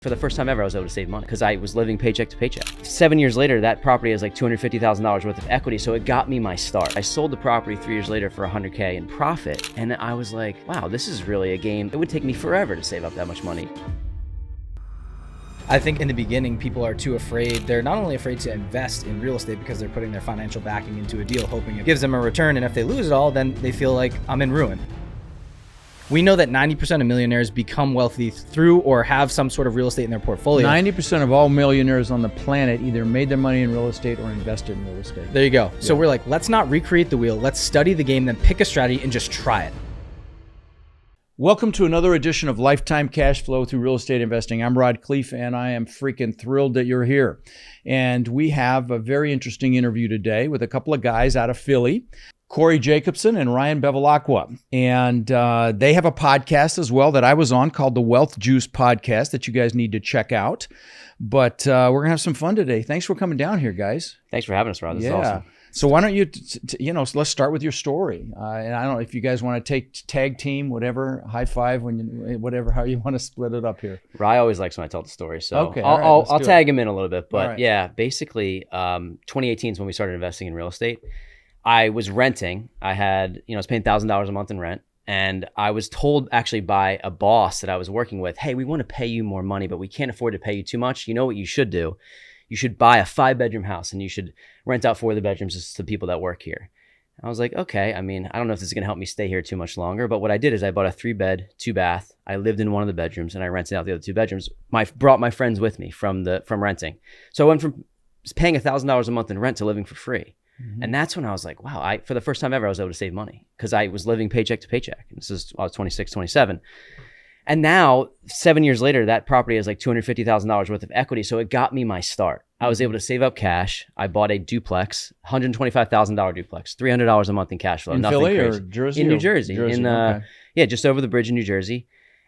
For the first time ever, I was able to save money because I was living paycheck to paycheck. 7 years later, that property has like $250,000 worth of equity, so it got me my start. I sold the property 3 years later for $100K in profit, and I was like, wow, this is really a game. It would take me forever to save up that much money. I think in the beginning, people are too afraid. They're not only afraid to invest in real estate because they're putting their financial backing into a deal, hoping it gives them a return, and if they lose it all, then they feel like I'm in ruin. We know that 90% of millionaires become wealthy through or have some sort of real estate in their portfolio. 90% of all millionaires on the planet either made their money in real estate or invested in real estate. There you go. So we're like, let's not recreate the wheel. Let's study the game, then pick a strategy and just try it. Welcome to another edition of Lifetime Cash Flow through Real Estate Investing. I'm Rod Khleif, and I am freaking thrilled that you're here. And we have a very interesting interview today with a couple of guys out of Philly, Corey Jacobson and Ryan Bevilacqua. And they have a podcast as well that I was on called the Wealth Juice Podcast that you guys need to check out. But we're going to have some fun today. Thanks for coming down here, guys. Thanks for having us, Rod. This is awesome. So why don't you, let's start with your story. And I don't know if you guys want to take tag team, whatever, high five, whatever, how you want to split it up here. Ryan always likes when I tell the story, so okay, I'll tag him in a little bit. But right. Yeah, basically, 2018 is when we started investing in real estate. I was renting. I was paying $1,000 a month in rent. And I was told actually by a boss that I was working with, hey, we want to pay you more money, but we can't afford to pay you too much. You know what you should do? You should buy a 5-bedroom house and you should rent out 4 of the bedrooms to people that work here. I was like, okay, I mean, I don't know if this is going to help me stay here too much longer, but what I did is I bought a 3-bed, 2-bath. I lived in one of the bedrooms and I rented out the other 2 bedrooms. Brought my friends with me from renting. So I went from paying $1,000 a month in rent to living for free. Mm-hmm. And that's when I was like, wow, for the first time ever, I was able to save money because I was living paycheck to paycheck. And this is, I was 26, 27. And now 7 years later, that property has like $250,000 worth of equity. So it got me my start. I was able to save up cash. I bought a duplex, $125,000 duplex, $300 a month in cash flow. In Nothing Philly crazy. or Jersey? In New Jersey. Okay. Yeah, just over the bridge in New Jersey.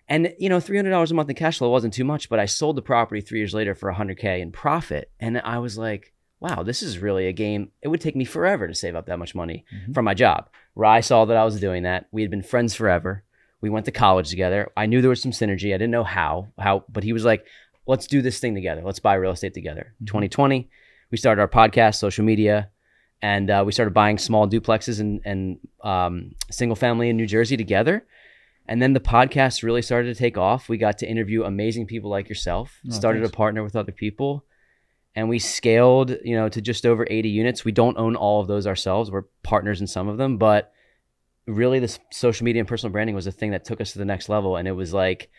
And $300 a month in cash flow wasn't too much, but I sold the property 3 years later for $100K in profit. And I was like, wow, this is really a game. It would take me forever to save up that much money from my job. Rye saw that I was doing that. We had been friends forever. We went to college together. I knew there was some synergy. I didn't know how, but he was like, let's do this thing together. Let's buy real estate together. 2020, we started our podcast, social media, and we started buying small duplexes and single family in New Jersey together. And then the podcast really started to take off. We got to interview amazing people like yourself, started to partner with other people. And we scaled, to just over 80 units. We don't own all of those ourselves. We're partners in some of them, but really this social media and personal branding was the thing that took us to the next level. And it was like,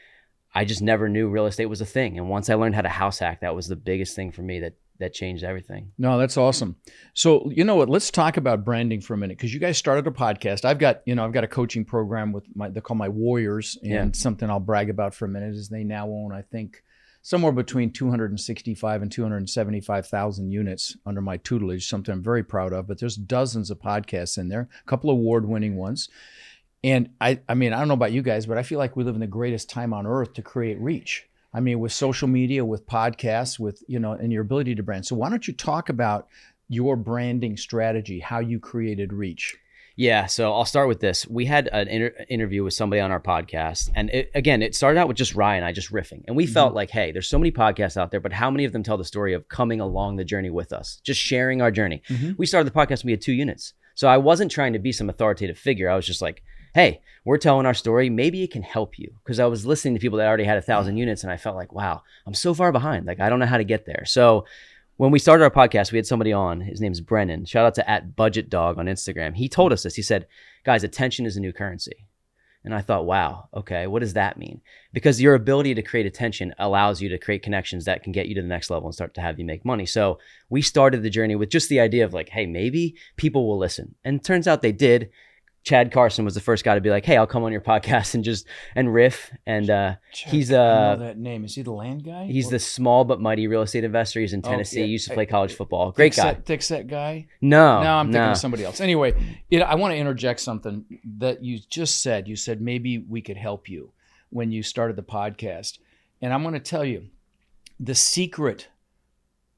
I just never knew real estate was a thing. And once I learned how to house hack, that was the biggest thing for me that changed everything. No, that's awesome. So, you know what, let's talk about branding for a minute, because you guys started a podcast. I've got a coaching program with they call my Warriors, and something I'll brag about for a minute is they now own, I think, somewhere between 265 and 275,000 units under my tutelage, something I'm very proud of, but there's dozens of podcasts in there, a couple of award-winning ones. And I mean, I don't know about you guys, but I feel like we live in the greatest time on earth to create reach. I mean, with social media, with podcasts, with, and your ability to brand. So why don't you talk about your branding strategy, how you created reach? Yeah, so I'll start with this. We had an interview with somebody on our podcast. And it started out with just Ryan and I just riffing. And we felt like, hey, there's so many podcasts out there, but how many of them tell the story of coming along the journey with us, just sharing our journey? We started the podcast and we had 2 units. So I wasn't trying to be some authoritative figure. I was just like, hey, we're telling our story. Maybe it can help you. Because I was listening to people that already had 1,000 units and I felt like, wow, I'm so far behind. Like, I don't know how to get there. So when we started our podcast, we had somebody on. His name's Brennan. Shout out to @BudgetDog on Instagram. He told us this. He said, guys, attention is a new currency. And I thought, wow, okay, what does that mean? Because your ability to create attention allows you to create connections that can get you to the next level and start to have you make money. So we started the journey with just the idea of like, hey, maybe people will listen. And it turns out they did. Chad Carson was the first guy to be like, hey, I'll come on your podcast and riff. And he's I know that name. Is he the land guy? He's the small but mighty real estate investor. He's in Tennessee. He used to play college football. Great guy. Thick set guy? No, I'm thinking of somebody else. Anyway, I want to interject something that you just said. You said maybe we could help you when you started the podcast. And I'm going to tell you, the secret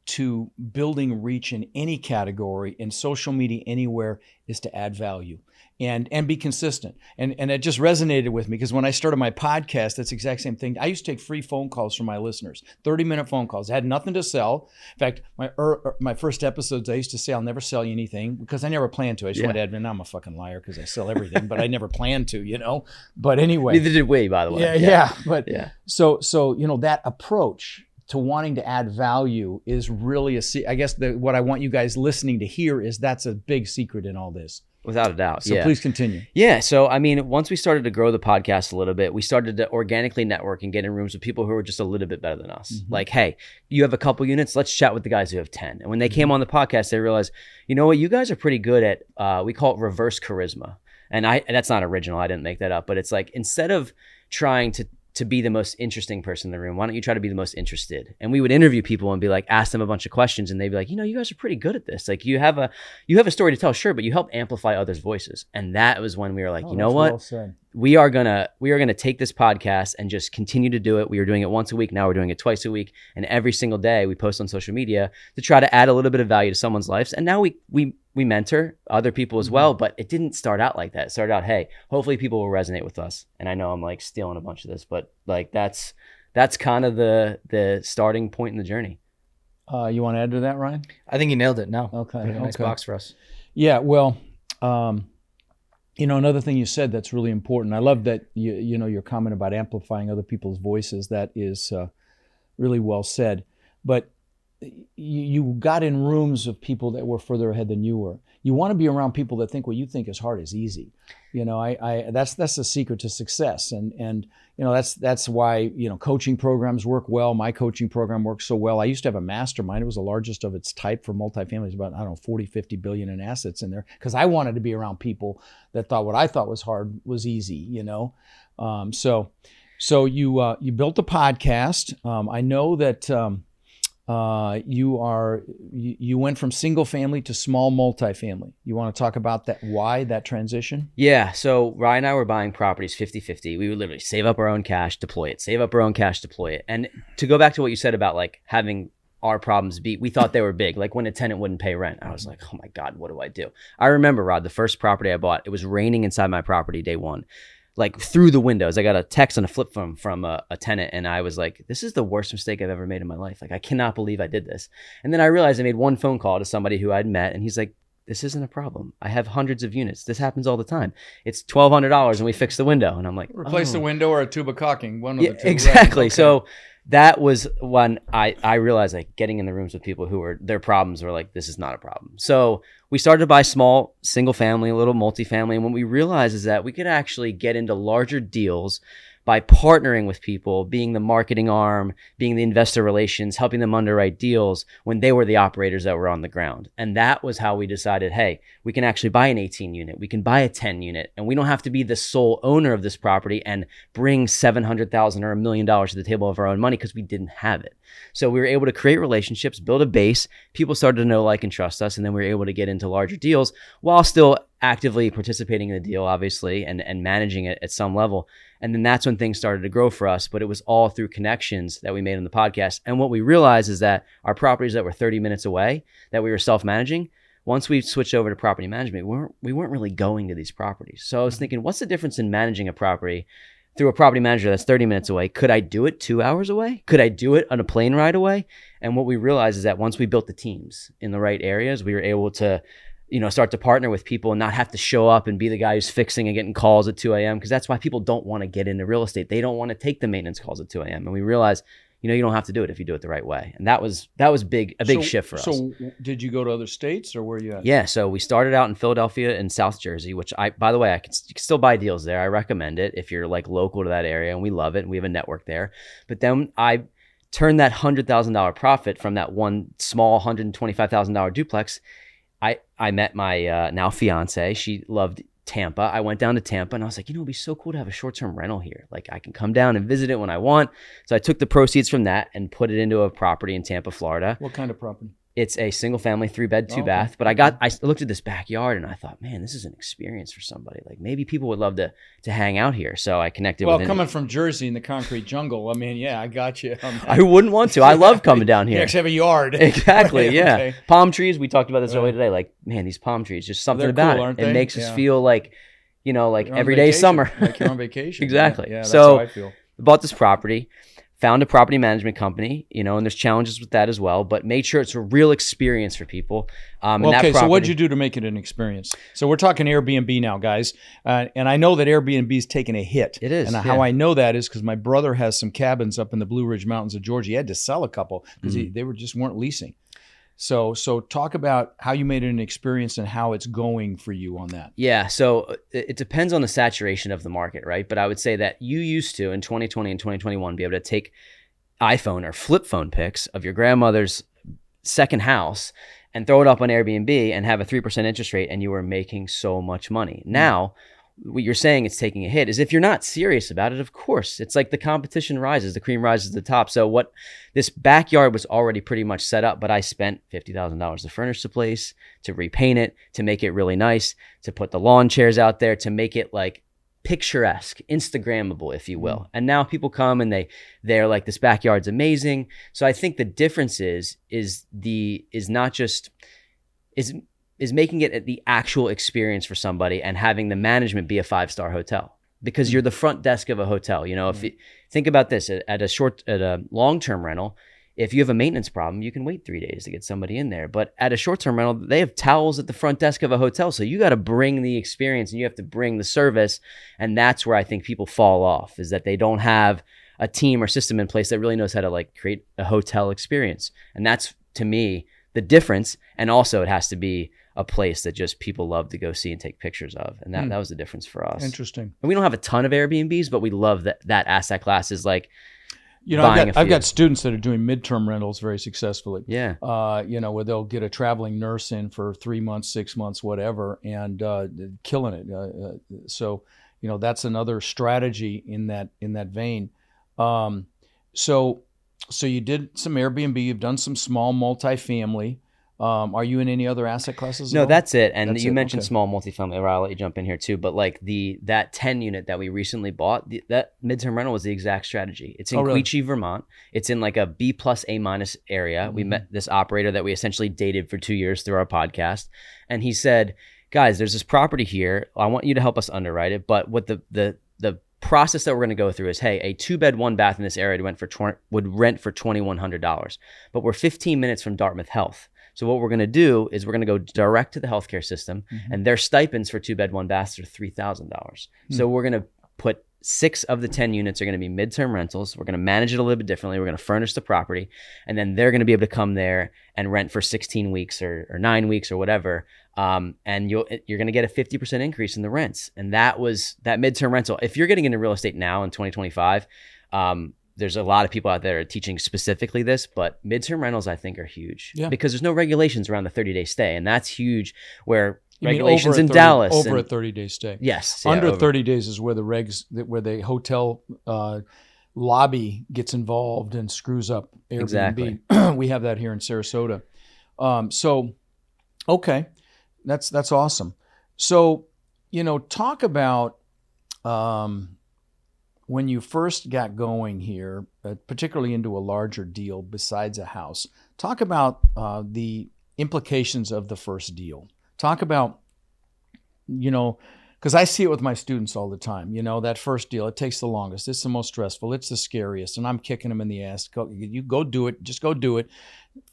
to building reach in any category, in social media, anywhere, is to add value and be consistent. And it just resonated with me because when I started my podcast, that's the exact same thing. I used to take free phone calls from my listeners, 30-minute phone calls. I had nothing to sell. In fact, my first episodes, I used to say, I'll never sell you anything because I never planned to. I just went to admit, I'm a fucking liar because I sell everything, but I never planned to, you know? But anyway. Neither did we, by the way. Yeah. But so, you know, that approach to wanting to add value is really I guess what I want you guys listening to hear is that's a big secret in all this. Without a doubt. So please continue. Yeah. So, I mean, once we started to grow the podcast a little bit, we started to organically network and get in rooms with people who are just a little bit better than us. Mm-hmm. Like, hey, you have a couple units. Let's chat with the guys who have 10. And when they came on the podcast, they realized, you know what, you guys are pretty good at, we call it reverse charisma. And that's not original. I didn't make that up. But it's like, instead of trying to be the most interesting person in the room, why don't you try to be the most interested? And we would interview people and be like, ask them a bunch of questions, and they'd be like, you know, you guys are pretty good at this. Like, you have a story to tell, sure, but you help amplify others' voices. And that was when we were like, you know what? Well, we are gonna take this podcast and just continue to do it. We were doing it once a week. Now we're doing it twice a week. And every single day we post on social media to try to add a little bit of value to someone's lives. And now we mentor other people as well, but it didn't start out like that. It started out, hey, hopefully people will resonate with us. And I know I'm like stealing a bunch of this, but like that's kind of the starting point in the journey. You want to add to that, Ryan? I think you nailed it. No. Okay. Put it in a nice box for us. Yeah. Well, you know, another thing you said that's really important. I love that you know your comment about amplifying other people's voices. That is really well said. But you got in rooms of people that were further ahead than you were. You want to be around people that think what you think is hard is easy. You know, that's the secret to success. And you know, that's why, you know, coaching programs work well. My coaching program works so well. I used to have a mastermind. It was the largest of its type for multifamily. It's about, I don't know, 40, 50 billion in assets in there because I wanted to be around people that thought what I thought was hard was easy, you know? So you built a podcast. I know that, you went from single family to small multifamily. You want to talk about that, why that transition? Yeah. So Ryan and I were buying properties 50-50. We would literally save up our own cash, deploy it, save up our own cash, deploy it. And to go back to what you said about like having our problems we thought they were big. Like when a tenant wouldn't pay rent, I was like, oh my God, what do I do? I remember, Rod, the first property I bought, it was raining inside my property day one. Like through the windows, I got a text on a flip phone from a tenant, and I was like, this is the worst mistake I've ever made in my life. Like, I cannot believe I did this. And then I realized I made one phone call to somebody who I'd met, and he's like, this isn't a problem. I have hundreds of units. This happens all the time. It's $1,200 and we fix the window. And I'm like, replace the window or a tube of caulking. One of the two. Exactly. Right? Okay. So that was when I realized, like, getting in the rooms with people who were, their problems were like, this is not a problem. So we started to buy small, single family, a little multifamily. And what we realized is that we could actually get into larger deals by partnering with people, being the marketing arm, being the investor relations, helping them underwrite deals when they were the operators that were on the ground. And that was how we decided, hey, we can actually buy an 18 unit, we can buy a 10 unit, and we don't have to be the sole owner of this property and bring $700,000 or $1 million to the table of our own money because we didn't have it. So we were able to create relationships, build a base. People started to know, like, and trust us. And then we were able to get into larger deals while still actively participating in the deal, obviously, and managing it at some level. And then that's when things started to grow for us. But it was all through connections that we made on the podcast. And what we realized is that our properties that were 30 minutes away, that we were self-managing, once we switched over to property management, we weren't really going to these properties. So I was thinking, what's the difference in managing a property through a property manager that's 30 minutes away? Could I do it 2 hours away? Could I do it on a plane ride away? And what we realized is that once we built the teams in the right areas, we were able to, start to partner with people and not have to show up and be the guy who's fixing and getting calls at 2 a.m. Because that's why people don't want to get into real estate. They don't want to take the maintenance calls at 2 a.m. And we realized, you don't have to do it if you do it the right way. And that was a big shift for us. So did you go to other states, or where are you at? Yeah. So we started out in Philadelphia and South Jersey, which by the way, you can still buy deals there. I recommend it if you're like local to that area, and we love it. And we have a network there. But then I turned that $100,000 profit from that one small $125,000 duplex. I met my now fiance. She loved Tampa. I went down to Tampa and I was like, it'd be so cool to have a short-term rental here. Like, I can come down and visit it when I want. So I took the proceeds from that and put it into a property in Tampa, Florida. What kind of property? It's a single family, 3-bed, 2-bath. But I looked at this backyard and I thought, man, this is an experience for somebody. Like maybe people would love to hang out here. So I connected with coming from Jersey in the concrete jungle, I mean, yeah, I got you. I wouldn't want to. I love coming down here. You actually have a yard. Exactly. Right, yeah. okay. Palm trees. We talked about this earlier today. Like, man, these palm trees, just something They're about cool, it. aren't It they? makes us Yeah. feel like, You're on everyday vacation, summer. like you're on vacation. Exactly. Yeah, that's So how I feel. bought this property, found a property management company, and there's challenges with that as well, but made sure it's a real experience for people. So what'd you do to make it an experience? So we're talking Airbnb now, guys. And I know that Airbnb's taken a hit. It is, And yeah. how I know that is because my brother has some cabins up in the Blue Ridge Mountains of Georgia. He had to sell a couple because they weren't leasing. So talk about how you made it an experience and how it's going for you on that. Yeah, so it depends on the saturation of the market, right? But I would say that you used to, in 2020 and 2021, be able to take iPhone or flip phone pics of your grandmother's second house and throw it up on Airbnb and have a 3% interest rate, and you were making so much money. Now, what you're saying it's taking a hit is if you're not serious about it, of course. It's like the competition rises, the cream rises to the top. So this backyard was already pretty much set up, but I spent $50,000 to furnish the place, to repaint it, to make it really nice, to put the lawn chairs out there, to make it like picturesque, Instagrammable, if you will. And now people come and they're like, this backyard's amazing. So I think the difference is making it the actual experience for somebody and having the management be a 5-star hotel, because you're the front desk of a hotel. If you think about this at a long-term rental, if you have a maintenance problem, you can wait 3 days to get somebody in there. But at a short-term rental, they have towels at the front desk of a hotel. So you got to bring the experience and you have to bring the service. And that's where I think people fall off, is that they don't have a team or system in place that really knows how to like create a hotel experience. And that's, to me, the difference. And also it has to be a place that just people love to go see and take pictures of. And that was the difference for us. Interesting. And we don't have a ton of Airbnbs, but we love that asset class is like, I've got students that are doing midterm rentals very successfully. Yeah. Where they'll get a traveling nurse in for 3 months, 6 months, whatever, and killing it. So that's another strategy in that vein. So you did some Airbnb. You've done some small multifamily. Are you in any other asset classes? No, that's it. And That's you it. mentioned Okay. small multifamily. I'll let you jump in here too. But like that 10 unit that we recently bought, that midterm rental was the exact strategy. It's in really? Quechee, Vermont. It's in like a B+ A- area. We met this operator that we essentially dated for 2 years through our podcast, and he said, "Guys, there's this property here. I want you to help us underwrite it. But what the process that we're going to go through is, hey, a 2-bed, 1-bath in this area would rent for $2,100, but we're 15 minutes from Dartmouth Health." So what we're going to do is we're going to go direct to the healthcare system, and their stipends for 2-bed, 1-baths are $3,000. So we're going to put 6 of the 10 units are going to be midterm rentals. We're going to manage it a little bit differently. We're going to furnish the property, and then they're going to be able to come there and rent for 16 weeks or 9 weeks or whatever. And you're going to get a 50% increase in the rents. And that was that midterm rental. If you're getting into real estate now in 2025, there's a lot of people out there teaching specifically this, but midterm rentals, I think, are huge because there's no regulations around the 30-day stay. And that's huge, where regulations in Dallas. Over a 30-day stay. Yes. Under 30 days is where the hotel lobby gets involved and screws up Airbnb. Exactly. We have that here in Sarasota. Okay. That's awesome. So, talk about when you first got going here, particularly into a larger deal besides a house. Talk about the implications of the first deal. Talk about, because I see it with my students all the time. That first deal, it takes the longest. It's the most stressful. It's the scariest. And I'm kicking them in the ass. You go do it. Just go do it.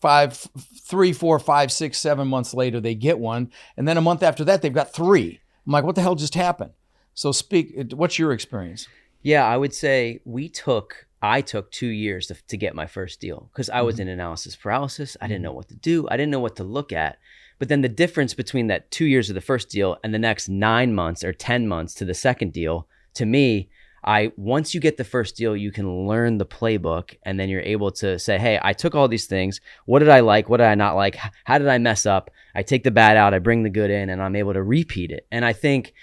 3, 4, 5, 6, 7 months later, they get one. And then a month after that, they've got 3. I'm like, what the hell just happened? So what's your experience? Yeah, I would say I took 2 years to get my first deal because I was in analysis paralysis. I didn't know what to do. I didn't know what to look at. But then the difference between that 2 years of the first deal and the next 9 months or 10 months to the second deal, to me, once you get the first deal, you can learn the playbook, and then you're able to say, hey, I took all these things. What did I like? What did I not like? How did I mess up? I take the bad out. I bring the good in, and I'm able to repeat it. And I think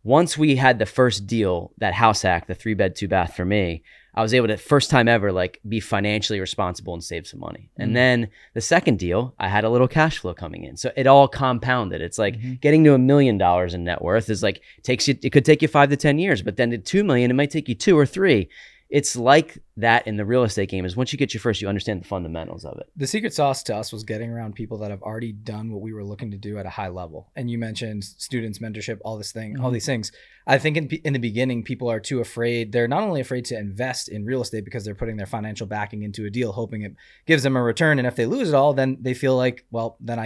once we had the first deal, that house hack, the 3-bed, 2-bath for me, I was able to, first time ever, like be financially responsible and save some money. And then the second deal, I had a little cash flow coming in. So it all compounded. It's like getting to $1 million in net worth is like, it could take you 5 to 10 years, but then to 2 million, it might take you 2 or 3. It's like that in the real estate game is once you get your first, you understand the fundamentals of it. The secret sauce to us was getting around people that have already done what we were looking to do at a high level. And you mentioned students, mentorship, all these things. I think in the beginning, people are too afraid. They're not only afraid to invest in real estate because they're putting their financial backing into a deal, hoping it gives them a return. And if they lose it all, then they feel like, well, then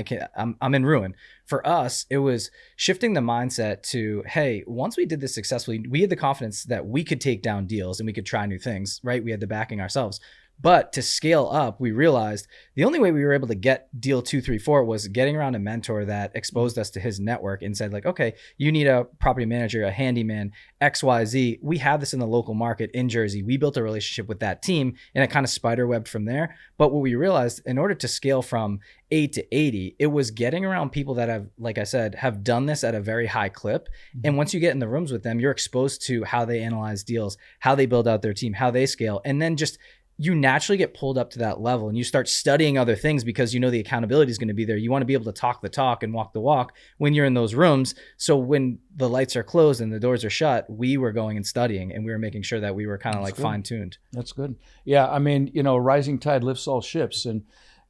I'm in ruin. For us, it was shifting the mindset to, hey, once we did this successfully, we had the confidence that we could take down deals and we could try new things, right? We had the backing ourselves. But to scale up, we realized the only way we were able to get deal 2, 3, 4 was getting around a mentor that exposed us to his network and said like, okay, you need a property manager, a handyman, XYZ. We have this in the local market in Jersey. We built a relationship with that team and it kind of spiderwebbed from there. But what we realized, in order to scale from 8 to 80, it was getting around people that have, like I said, have done this at a very high clip. And once you get in the rooms with them, you're exposed to how they analyze deals, how they build out their team, how they scale. And then just you naturally get pulled up to that level and you start studying other things because you know the accountability is going to be there. You want to be able to talk the talk and walk the walk when you're in those rooms. So when the lights are closed and the doors are shut, we were going and studying and we were making sure that we were kind of like fine-tuned. That's good. Yeah, I mean, a rising tide lifts all ships. And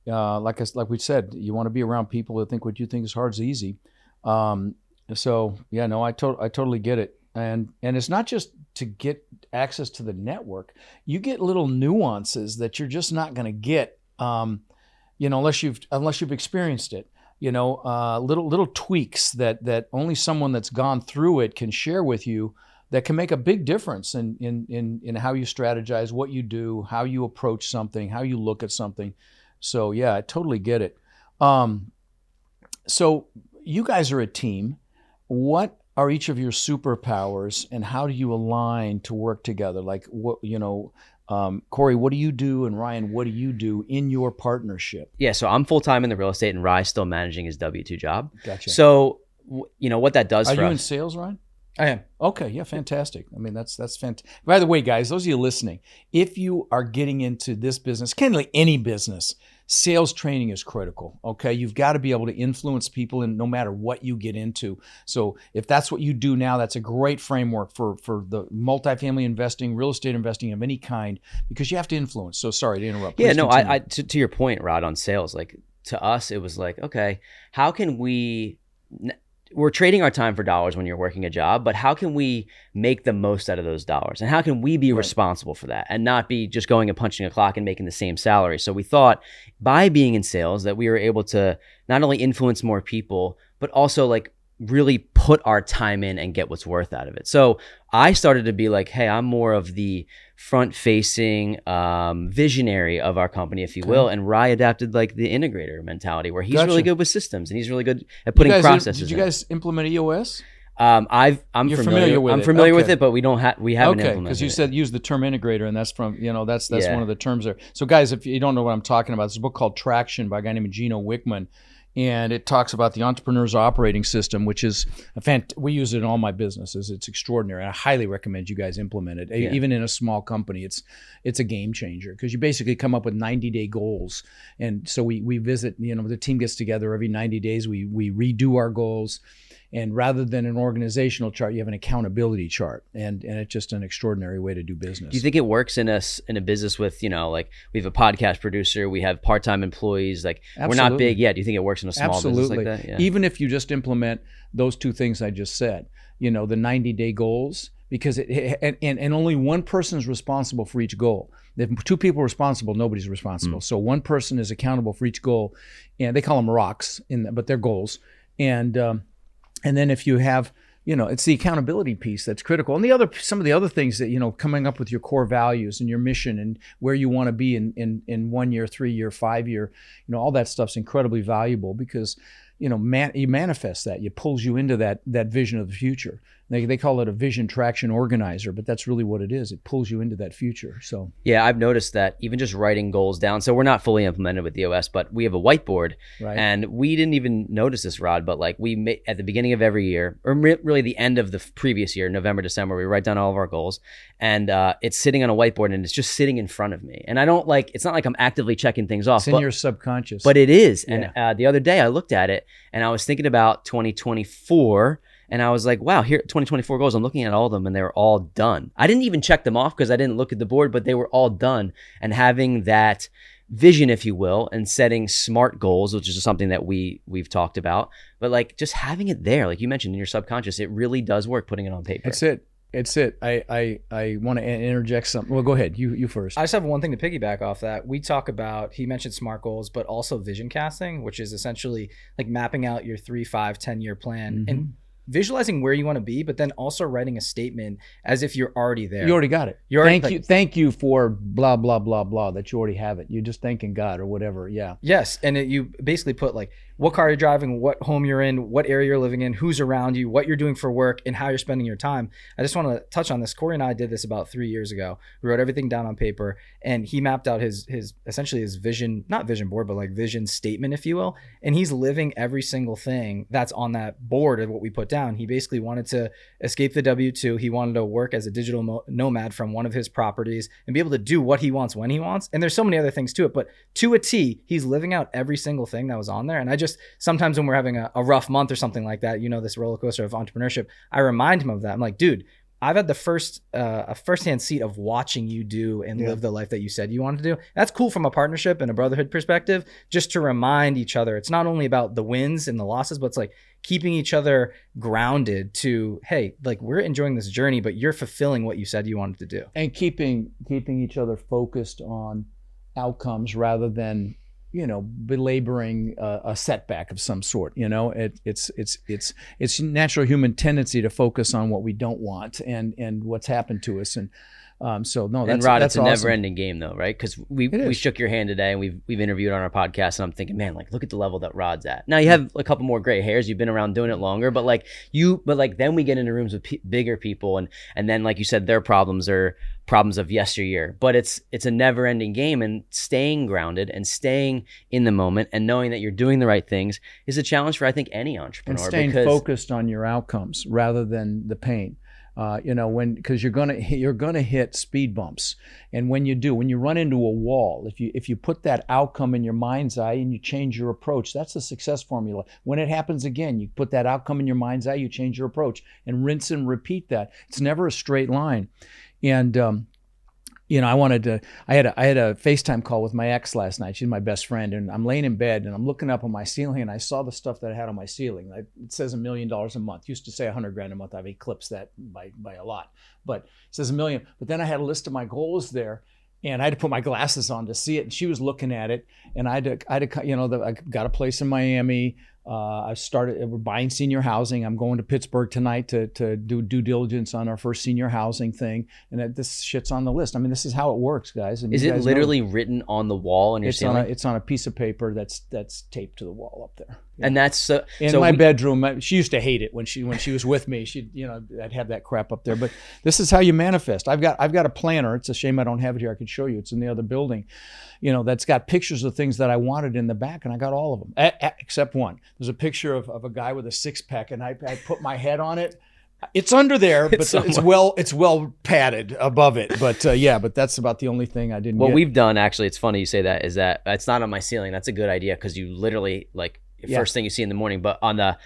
like we said, you want to be around people that think what you think is hard is easy. So yeah, no, I totally get it. And it's not just to get access to the network. You get little nuances that you're just not going to get, unless you've experienced it. Little tweaks that only someone that's gone through it can share with you that can make a big difference in how you strategize, what you do, how you approach something, how you look at something. So yeah, I totally get it. So you guys are a team. What are each of your superpowers and how do you align to work together? Like what, Corey, what do you do? And Ryan, what do you do in your partnership? Yeah. So I'm full-time in the real estate and Rye's still managing his W-2 job. Gotcha. So, what that does for us. Are you in sales, Ryan? I am. Okay. Yeah. Fantastic. I mean, that's fantastic. By the way, guys, those of you listening, if you are getting into this business, candidly, any business, sales training is critical. Okay. You've got to be able to influence people in no matter what you get into. So if that's what you do now, that's a great framework for the multifamily investing, real estate investing of any kind, because you have to influence. So sorry to interrupt. Yeah, no, I to your point, Rod, on sales, like to us, it was like, okay, how can we're trading our time for dollars when you're working a job, but how can we make the most out of those dollars? And how can we be responsible for that and not be just going and punching a clock and making the same salary? So we thought by being in sales that we were able to not only influence more people, but also like really put our time in and get what's worth out of it. So I started to be like, hey, I'm more of the front-facing visionary of our company, if you will. And Rye adapted like the integrator mentality where he's really good with systems and he's really good at putting processes in. Did you guys implement EOS? I'm familiar with it, but we haven't implemented it. Because you said use the term integrator, and that's from that's one of the terms there. So guys, if you don't know what I'm talking about, there's a book called Traction by a guy named Gino Wickman. And it talks about the entrepreneur's operating system, which is we use it in all my businesses. It's extraordinary. I highly recommend you guys implement it. Yeah. Even in a small company, it's a game changer because you basically come up with 90-day goals. And so we visit, the team gets together every 90 days. We redo our goals. And rather than an organizational chart, you have an accountability chart, and it's just an extraordinary way to do business. Do you think it works in a business with like we have a podcast producer, we have part-time employees, like Absolutely. We're not big yet? Do you think it works in a small business like that? Yeah. Even if you just implement those two things I just said, the 90-day goals, because and only one person is responsible for each goal. If two people are responsible, nobody's responsible. So one person is accountable for each goal, and they call them rocks, but they're goals, and then if you have, it's the accountability piece that's critical. And some of the other things that, coming up with your core values and your mission and where you want to be in 1 year, 3 year, 5 year, all that stuff's incredibly valuable because, you manifest that. It pulls you into that vision of the future. They call it a vision traction organizer, but that's really what it is. It pulls you into that future. So yeah, I've noticed that even just writing goals down. So we're not fully implemented with the OS, but we have a whiteboard, right. And we didn't even notice this, Rod, but like at the beginning of every year, or really the end of the previous year, November, December, we write down all of our goals, and it's sitting on a whiteboard, and it's just sitting in front of me. And it's not like I'm actively checking things off. It's in your subconscious. But it is. Yeah. And the other day I looked at it and I was thinking about 2024. And I was like, wow, here, 2024 goals. I'm looking at all of them and they were all done. I didn't even check them off because I didn't look at the board, but they were all done. And having that vision, if you will, and setting SMART goals, which is something that we've talked about, but like just having it there, like you mentioned in your subconscious, it really does work putting it on paper. That's it. It's it. I want to interject something. Well, go ahead. You first. I just have one thing to piggyback off that. We talk about, he mentioned SMART goals, but also vision casting, which is essentially like mapping out your 3, 5, 10-year plan and visualizing where you want to be, but then also writing a statement as if you're already there. You already got it. Thank you for blah, blah, blah, blah, that you already have it. You're just thanking God or whatever. Yeah. Yes. And you basically put like what car you're driving, what home you're in, what area you're living in, who's around you, what you're doing for work, and how you're spending your time. I just want to touch on this. Corey and I did this about 3 years ago. We wrote everything down on paper, and he mapped out his essentially his vision, not vision board, but like vision statement, if you will. And he's living every single thing that's on that board of what we put down. He basically wanted to escape the W-2. He wanted to work as a digital nomad from one of his properties and be able to do what he wants when he wants. And there's so many other things to it, but to a T, he's living out every single thing that was on there. And I just, sometimes when we're having a rough month or something like that, this roller coaster of entrepreneurship, I remind him of that. I'm like, dude, I've had a firsthand seat of watching you do and live the life that you said you wanted to do. That's cool from a partnership and a brotherhood perspective, just to remind each other. It's not only about the wins and the losses, but it's like keeping each other grounded to, hey, like we're enjoying this journey, but you're fulfilling what you said you wanted to do. And keeping each other focused on outcomes rather than belaboring a setback of some sort. It's natural human tendency to focus on what we don't want and what's happened to us. And so no, that's, and Rod, that's it's a awesome. never-ending game though, right? Because we shook your hand today and we've interviewed on our podcast, and I'm thinking, man, like look at the level that Rod's at. Now you have a couple more gray hairs, you've been around doing it longer, but then we get into rooms with bigger people, and then like you said, their problems are problems of yesteryear. But it's a never-ending game, and staying grounded and staying in the moment and knowing that you're doing the right things is a challenge for I think any entrepreneur. And staying focused on your outcomes rather than the pain. Because you're gonna hit speed bumps, and when you run into a wall, if you put that outcome in your mind's eye and you change your approach, that's the success formula. When it happens again, you put that outcome in your mind's eye, you change your approach, and rinse and repeat that. It's never a straight line, and I had a FaceTime call with my ex last night. She's my best friend, and I'm laying in bed and I'm looking up on my ceiling, and I saw the stuff that I had on my ceiling. It says $1 million a month. Used to say $100,000 a month. I've eclipsed that by a lot, but it says $1 million. But then I had a list of my goals there, and I had to put my glasses on to see it. And she was looking at it, and I got a place in Miami. We're buying senior housing. I'm going to Pittsburgh tonight to do due diligence on our first senior housing thing. And this shit's on the list. I mean, this is how it works, guys. And is it literally written on the wall in your ceiling? It's on a piece of paper that's taped to the wall up there. Yeah. And that's in my bedroom. She used to hate it when she was with me. I'd have that crap up there. But this is how you manifest. I've got a planner. It's a shame I don't have it here. I could show you. It's in the other building. That's got pictures of things that I wanted in the back, and I got all of them except one. There's a picture of a guy with a six-pack, and I put my head on it. It's under there, but it's well padded above it. But but that's about the only thing I didn't. What get. we've done, actually, it's funny you say that, is that it's not on my ceiling. That's a good idea, because you literally first thing you see in the morning. But on the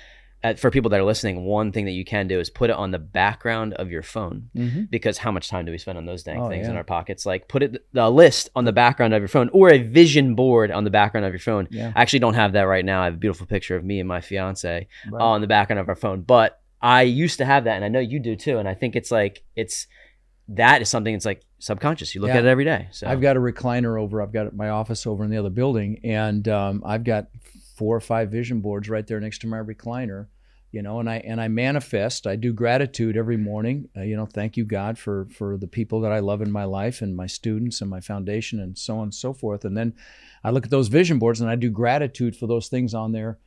for people that are listening, one thing that you can do is put it on the background of your phone, because how much time do we spend on those dang things in our pockets? Like put the list on the background of your phone, or a vision board on the background of your phone. Yeah. I actually don't have that right now. I have a beautiful picture of me and my fiance on the background of our phone, but I used to have that, and I know you do too. And I think that is something that's like subconscious. You look at it every day. So I've got a recliner over. I've got my office over in the other building, and I've got 4 or 5 vision boards right there next to my recliner, and I manifest. I do gratitude every morning. Thank you, God, for the people that I love in my life, and my students and my foundation, and so on and so forth. And then I look at those vision boards and I do gratitude for those things on there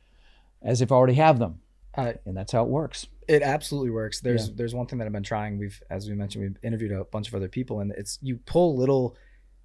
as if I already have them. Uh, And that's how it works. It absolutely works. There's one thing that I've been trying. As we mentioned, we've interviewed a bunch of other people, and it's you pull little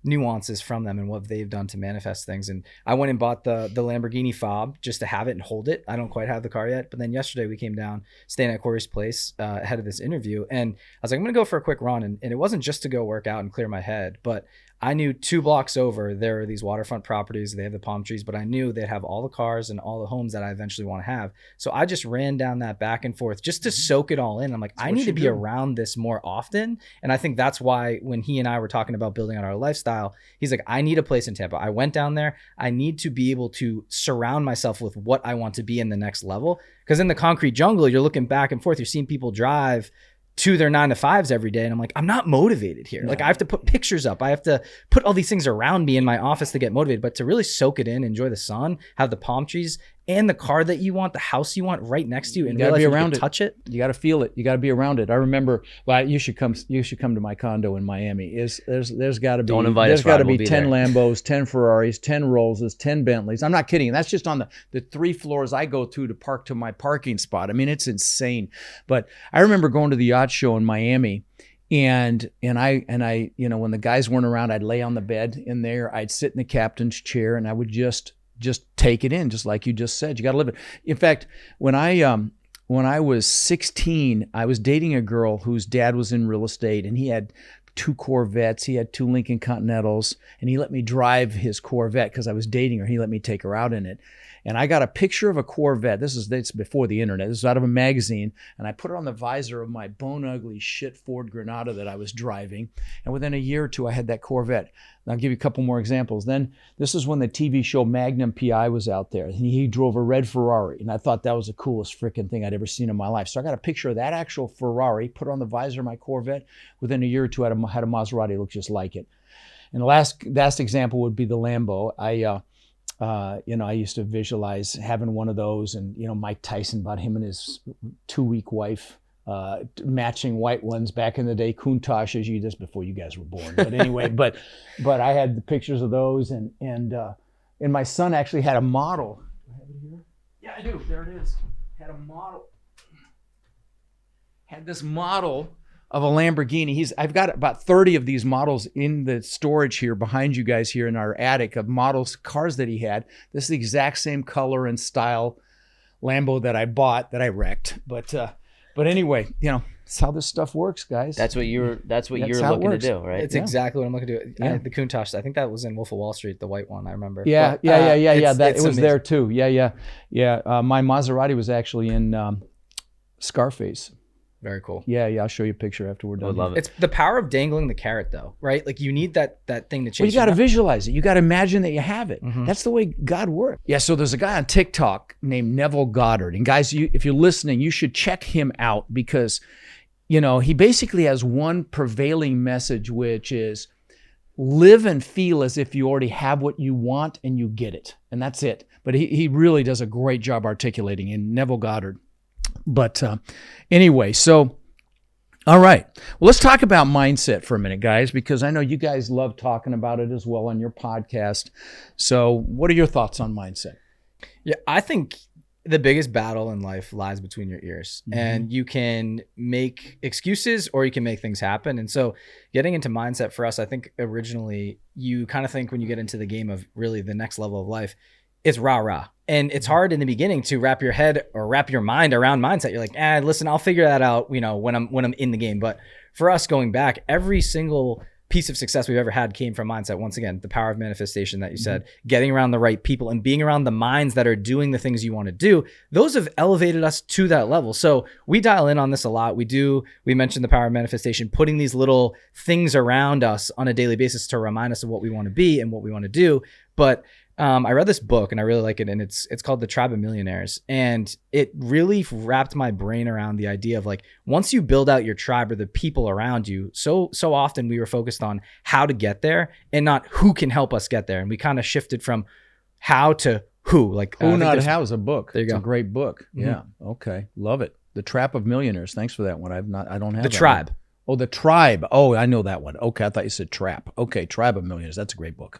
nuances from them and what they've done to manifest things. And I went and bought the Lamborghini fob just to have it and hold it. I don't quite have the car yet, but then yesterday we came down, staying at Corey's place ahead of this interview, and I was like, I'm gonna go for a quick run, and it wasn't just to go work out and clear my head, but I knew 2 blocks over there are these waterfront properties. They have the palm trees, but I knew they'd have all the cars and all the homes that I eventually want to have. So I just ran down that back and forth just to soak it all in. I'm like, I need to be around this more often. And I think that's why when he and I were talking about building out our lifestyle, he's like, I need a place in Tampa. I went down there. I need to be able to surround myself with what I want to be in the next level. Because in the concrete jungle, you're looking back and forth. You're seeing people drive to their 9-to-5s every day. And I'm like, I'm not motivated here. No. Like I have to put pictures up. I have to put all these things around me in my office to get motivated, but to really soak it in, enjoy the sun, have the palm trees and the car that you want, the house you want right next to you, and You gotta realize be you around can it. touch it. You got to feel it. You got to be around it. I remember, well, you should come to my condo in Miami. There's got to be, Don't invite there's us, got to Rod. be We'll be 10 there. Lambos, 10 Ferraris, 10 Rollses, 10 Bentleys. I'm not kidding. That's just on the 3 floors I go to park to my parking spot. I mean, it's insane. But I remember going to the yacht show in Miami. And I, you know, when the guys weren't around, I'd lay on the bed in there. I'd sit in the captain's chair, and I would just take it in, just like you just said. You got to live it. In fact, when I was 16, I was dating a girl whose dad was in real estate, and he had 2 Corvettes. He had 2 Lincoln Continentals, and he let me drive his Corvette because I was dating her. He let me take her out in it. And I got a picture of a Corvette. It's before the internet. This is out of a magazine. And I put it on the visor of my bone ugly shit Ford Granada that I was driving. And within a year or 2, I had that Corvette. And I'll give you a couple more examples. Then this is when the TV show Magnum PI was out there. And he drove a red Ferrari. And I thought that was the coolest freaking thing I'd ever seen in my life. So I got a picture of that actual Ferrari, put it on the visor of my Corvette. Within a year or 2, I had a Maserati that looked just like it. And the last example would be the Lambo. I used to visualize having one of those, and Mike Tyson bought him and his 2-week wife matching white ones back in the day, Countachs, just before you guys were born. But anyway, but I had the pictures of those, and my son actually had a model. Do I have it here? Yeah, I do. There it is. Had a model. Had this model of a Lamborghini. I've got about 30 of these models in the storage here behind you guys here in our attic of models, cars that he had. This is the exact same color and style Lambo that I bought that I wrecked. But anyway, that's how this stuff works, guys. That's what you're how it looking to works. do, right? It's exactly what I'm looking to do. Yeah. The Countach, I think that was in Wolf of Wall Street, the white one, I remember. Yeah. But, That it was amazing. there too. Yeah. My Maserati was actually in Scarface. Very cool. Yeah. I'll show you a picture after we're done. would love it. It's the power of dangling the carrot, though, right? Like you need that thing to chase. Well, you got to your- visualize it. You got to imagine that you have it. Mhm. That's the way God works. Yeah, so there's a guy on TikTok named Neville Goddard. And guys, if you're listening, you should check him out because, he basically has one prevailing message, which is live and feel as if you already have what you want and you get it. And that's it. But he really does a great job articulating in Neville Goddard. But anyway, so, all right. Well, let's talk about mindset for a minute, guys, because I know you guys love talking about it as well on your podcast. So what are your thoughts on mindset? Yeah, I think the biggest battle in life lies between your ears. Mhm. And you can make excuses or you can make things happen. And so getting into mindset for us, I think originally you kind of think when you get into the game of really the next level of life, it's rah-rah. And it's hard in the beginning to wrap your head or wrap your mind around mindset. You're like, listen, I'll figure that out, when I'm in the game. But for us going back, every single piece of success we've ever had came from mindset. Once again, the power of manifestation that you said, getting around the right people and being around the minds that are doing the things you want to do. Those have elevated us to that level. So we dial in on this a lot. We mentioned the power of manifestation, putting these little things around us on a daily basis to remind us of what we want to be and what we want to do. But I read this book and I really like it, and it's called The Tribe of Millionaires, and it really wrapped my brain around the idea of like once you build out your tribe or the people around you, so often we were focused on how to get there and not who can help us get there, and we kind of shifted from how to who. Like Who Not How is a book. There you It's go. a great book. Mhm. Yeah. Okay. Love it. The Trap of Millionaires. Thanks for that one. I don't have The that Tribe. one. Oh, The Tribe. Oh, I know that one. Okay, I thought you said Trap. Okay, Tribe of Millionaires. That's a great book.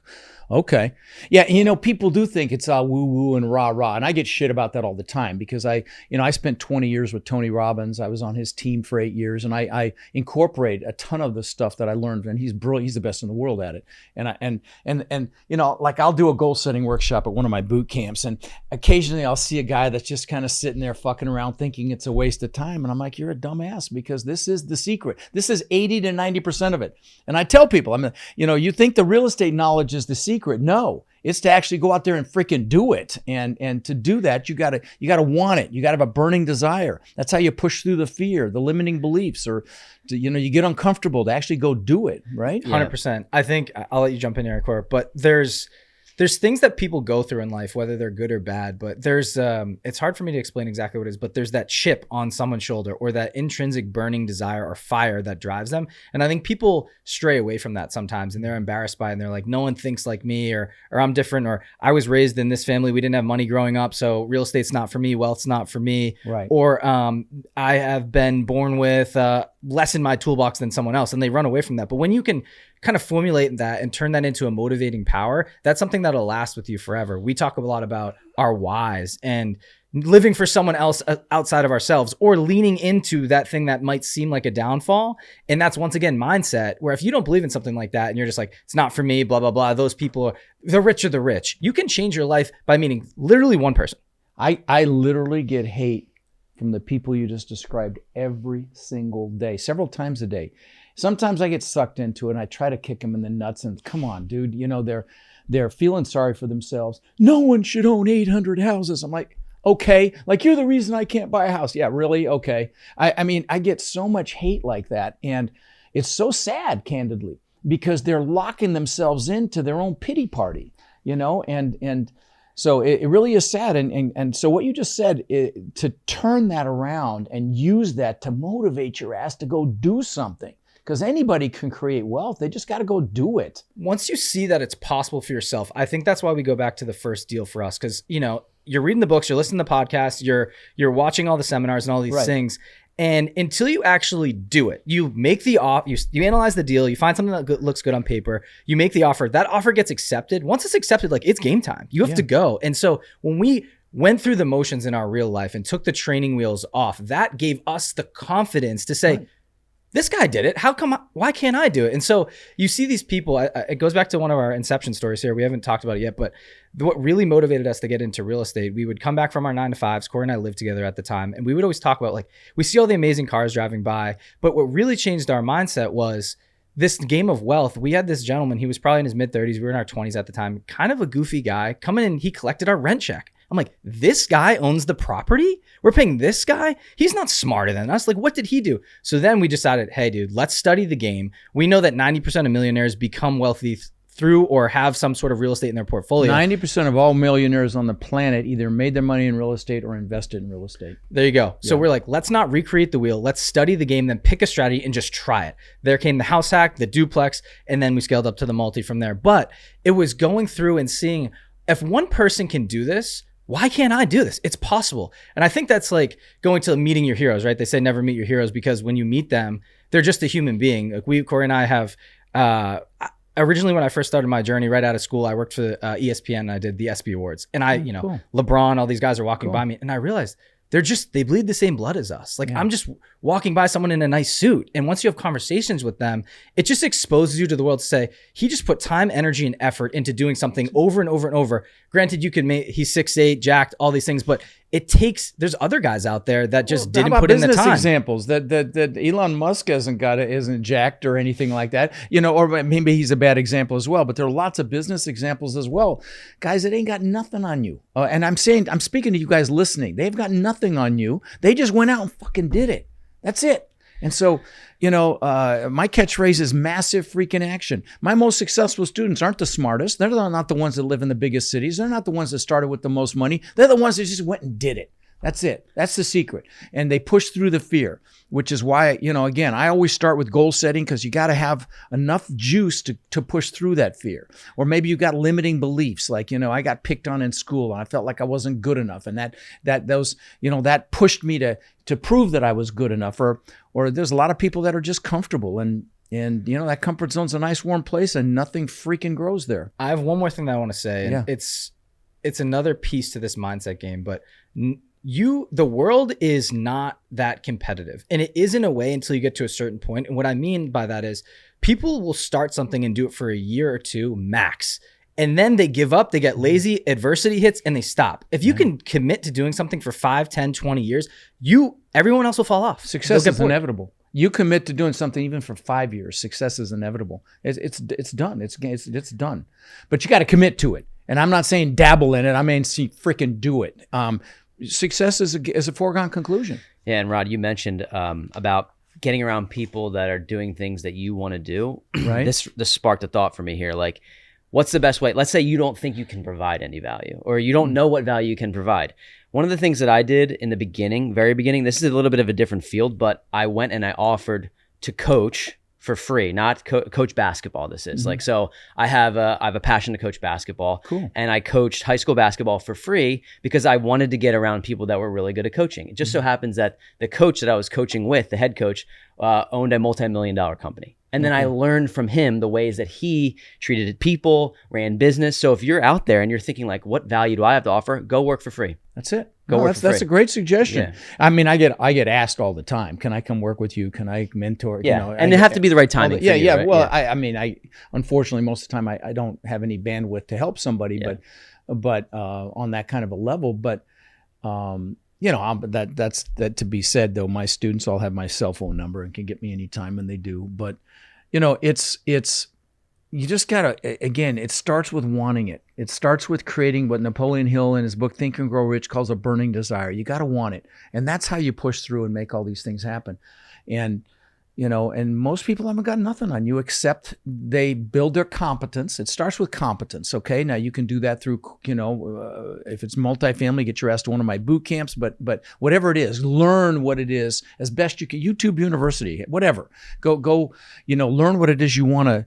Okay. Yeah. People do think it's all woo woo and rah rah. And I get shit about that all the time because I spent 20 years with Tony Robbins. I was on his team for 8 years, and I incorporate a ton of the stuff that I learned, and he's brilliant. He's the best in the world at it. And like I'll do a goal setting workshop at one of my boot camps, and occasionally I'll see a guy that's just kind of sitting there fucking around thinking it's a waste of time. And I'm like, you're a dumbass, because this is the secret. This is 80 to 90% of it. And I tell people, you think the real estate knowledge is the secret. No, it's to actually go out there and freaking do it. And to do that, you gotta want it. You gotta have a burning desire. That's how you push through the fear, the limiting beliefs, or you get uncomfortable to actually go do it, right? 100%. I think I'll let you jump in here, Cor, but there's things that people go through in life, whether they're good or bad, but there's, it's hard for me to explain exactly what it is, but there's that chip on someone's shoulder, or that intrinsic burning desire or fire that drives them. And I think people stray away from that sometimes, and they're embarrassed by it, and they're like, no one thinks like me, or I'm different, or I was raised in this family, we didn't have money growing up, so real estate's not for me, wealth's not for me. Right. Or I have been born with less in my toolbox than someone else, and they run away from that. But when you can kind of formulate that and turn that into a motivating power, that's something that'll last with you forever. We talk a lot about our whys and living for someone else outside of ourselves, or leaning into that thing that might seem like a downfall. And that's, once again, mindset, where if you don't believe in something like that and you're just like, it's not for me, blah, blah, blah, those people, the rich are the rich. You can change your life by meeting literally one person. I literally get hate from the people you just described every single day, several times a day. Sometimes I get sucked into it and I try to kick them in the nuts and, come on, dude, they're feeling sorry for themselves. No one should own 800 houses. I'm like, okay, like you're the reason I can't buy a house. Yeah, really? Okay. I get so much hate like that, and it's so sad, candidly, because they're locking themselves into their own pity party, and so it really is sad. And so what you just said, to turn that around and use that to motivate your ass to go do something. Because anybody can create wealth. They just got to go do it. Once you see that it's possible for yourself, I think that's why we go back to the first deal for us. Because, you're reading the books, you're listening to the podcasts, you're watching all the seminars and all these things. And until you actually do it, you make the offer, you analyze the deal, you find something that looks good on paper, you make the offer, that offer gets accepted. Once it's accepted, like, it's game time. You have to go. And so when we went through the motions in our real life and took the training wheels off, that gave us the confidence to say, this guy did it. Why can't I do it? And so you see these people, it goes back to one of our inception stories here. We haven't talked about it yet, but what really motivated us to get into real estate, we would come back from our 9-to-5s. Corey and I lived together at the time. And we would always talk about, like, we see all the amazing cars driving by, but what really changed our mindset was this game of wealth. We had this gentleman, he was probably in his mid-30s. We were in our 20s at the time, kind of a goofy guy, coming in, he collected our rent check. I'm like, this guy owns the property? We're paying this guy? He's not smarter than us. Like, what did he do? So then we decided, hey, dude, let's study the game. We know that 90% of millionaires become wealthy through or have some sort of real estate in their portfolio. 90% of all millionaires on the planet either made their money in real estate or invested in real estate. There you go. So we're like, let's not recreate the wheel. Let's study the game, then pick a strategy and just try it. There came the house hack, the duplex, and then we scaled up to the multi from there. But it was going through and seeing, if one person can do this, why can't I do this? It's possible. And I think that's like going to meeting your heroes, right? They say never meet your heroes, because when you meet them, they're just a human being. Like Corey and I have, originally when I first started my journey right out of school, I worked for ESPN and I did the ESPY Awards. And cool. LeBron, all these guys are walking by me, and I realized they bleed the same blood as us. Like, I'm just walking by someone in a nice suit. And once you have conversations with them, it just exposes you to the world to say, he just put time, energy, and effort into doing something over and over and over. Granted, you could he's 6'8", jacked, all these things, but there's other guys out there that just didn't put in the time. Business examples that Elon Musk isn't jacked or anything like that, or maybe he's a bad example as well, but there are lots of business examples as well. Guys that ain't got nothing on you. And I'm speaking to you guys listening. They've got nothing on you. They just went out and fucking did it. That's it. And so, my catchphrase is massive freaking action. My most successful students aren't the smartest. They're not the ones that live in the biggest cities. They're not the ones that started with the most money. They're the ones that just went and did it. That's it. That's the secret. And they push through the fear, which is why, again, I always start with goal setting, because you got to have enough juice to push through that fear. Or maybe you got limiting beliefs, like, I got picked on in school and I felt like I wasn't good enough. And that pushed me to prove that I was good enough. Or there's a lot of people that are just comfortable. And And that comfort zone's a nice warm place, and nothing freaking grows there. I have one more thing that I want to say. And Yeah. it's another piece to this mindset game, but the world is not that competitive, and it is in a way until you get to a certain point. And what I mean by that is people will start something and do it for a year or two max. And then they give up, they get lazy, adversity hits, and they stop. If you can commit to doing something for 5, 10, 20 years, everyone else will fall off. Success is inevitable. You commit to doing something even for 5 years, success is inevitable. It's done. It's done. But you got to commit to it. And I'm not saying dabble in it. I mean, freaking do it. Success is a foregone conclusion. Yeah, and Rod, you mentioned about getting around people that are doing things that you want to do. Right. This sparked a thought for me here. Like, what's the best way? Let's say you don't think you can provide any value, or you don't know what value you can provide. One of the things that I did in the very beginning, this is a little bit of a different field, but I went and I offered to coach for free, not coach basketball. This is like, so I have a passion to coach basketball. Cool. And I coached high school basketball for free because I wanted to get around people that were really good at coaching. It just so happens that the coach that I was coaching with, the head coach, owned a multi-million-dollar company. And then I learned from him the ways that he treated people, ran business. So if you're out there and you're thinking like, what value do I have to offer? Go work for free. That's it. That's a great suggestion. Yeah. I mean, I get asked all the time, can I come work with you? Can I mentor? Yeah. And it have to be the right timing. Yeah. For you, Yeah. Right? Well, I mean, unfortunately, most of the time I don't have any bandwidth to help somebody, but on that kind of a level, but, that's to be said though. My students all have my cell phone number and can get me anytime, and they do. But you just gotta, again, it starts with wanting it. It starts with creating what Napoleon Hill in his book Think and Grow Rich calls a burning desire. You gotta want it, and that's how you push through and make all these things happen. And and most people haven't got nothing on you except they build their competence. It starts with competence, okay? Now you can do that through, if it's multifamily, get your ass to one of my boot camps, but whatever it is, learn what it is as best you can. YouTube University, whatever. Go, learn what it is you want to,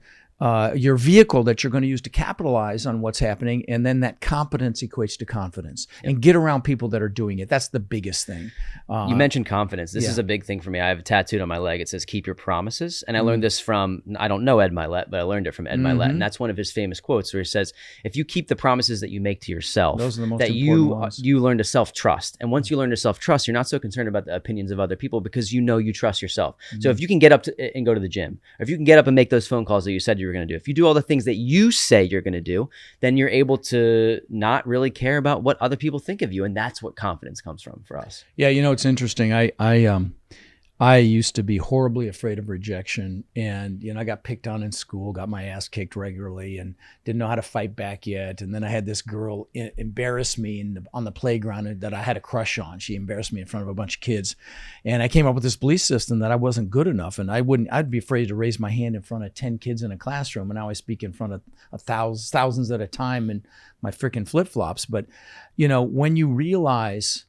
your vehicle that you're going to use to capitalize on what's happening, and then that competence equates to confidence. And get around people that are doing it. That's the biggest thing. You mentioned confidence. This is a big thing for me. I have a tattooed on my leg. It says, keep your promises. And I learned this from, I don't know Ed Milet, but I learned it from Ed Milet. And that's one of his famous quotes where he says, if you keep the promises that you make to yourself, those are the most that important ones. you learn to self-trust. And once you learn to self-trust, you're not so concerned about the opinions of other people because you trust yourself. So if you can get up and go to the gym, or if you can get up and make those phone calls that you said you were going to do, if you do all the things that you say you're going to do, then you're able to not really care about what other people think of you. And that's what confidence comes from for us. Yeah, it's interesting. I used to be horribly afraid of rejection, and I got picked on in school, got my ass kicked regularly, and didn't know how to fight back yet. And then I had this girl embarrass me on the playground that I had a crush on. She embarrassed me in front of a bunch of kids, and I came up with this belief system that I wasn't good enough, and I'd be afraid to raise my hand in front of 10 kids in a classroom, and now I speak in front of thousands at a time in my freaking flip-flops. But when you realize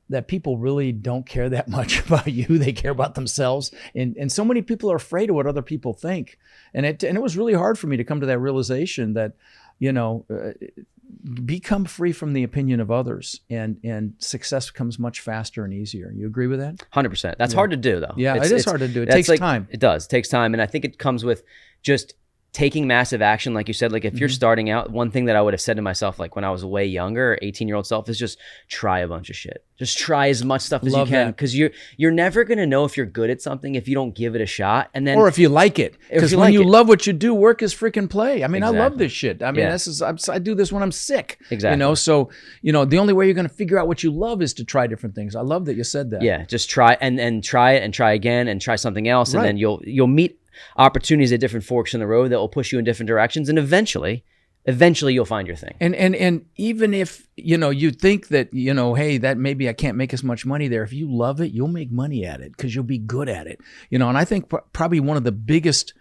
that people really don't care that much about you. They care about themselves. And so many people are afraid of what other people think. And it was really hard for me to come to that realization that, become free from the opinion of others, and success comes much faster and easier. You agree with that? 100%. That's hard to do though. Yeah, it is hard to do. It takes time. It does. It takes time. And I think it comes with just taking massive action, like you said. Like if you're starting out, one thing that I would have said to myself, like when I was way younger, 18-year-old self, is just try a bunch of shit. Just try as much stuff as you can, because you're never gonna know if you're good at something if you don't give it a shot, and then or if you like it. Because when you love what you do, work is freaking play. I mean, Exactly. I love this shit. I mean, I do this when I'm sick. Exactly. So the only way you're gonna figure out what you love is to try different things. I love that you said that. Yeah, just try and try it and try again and try something else, and then you'll meet opportunities at different forks in the road that will push you in different directions, and eventually you'll find your thing. And even if you think that hey, that maybe I can't make as much money there, if you love it, you'll make money at it because you'll be good at it. And I think probably one of the biggest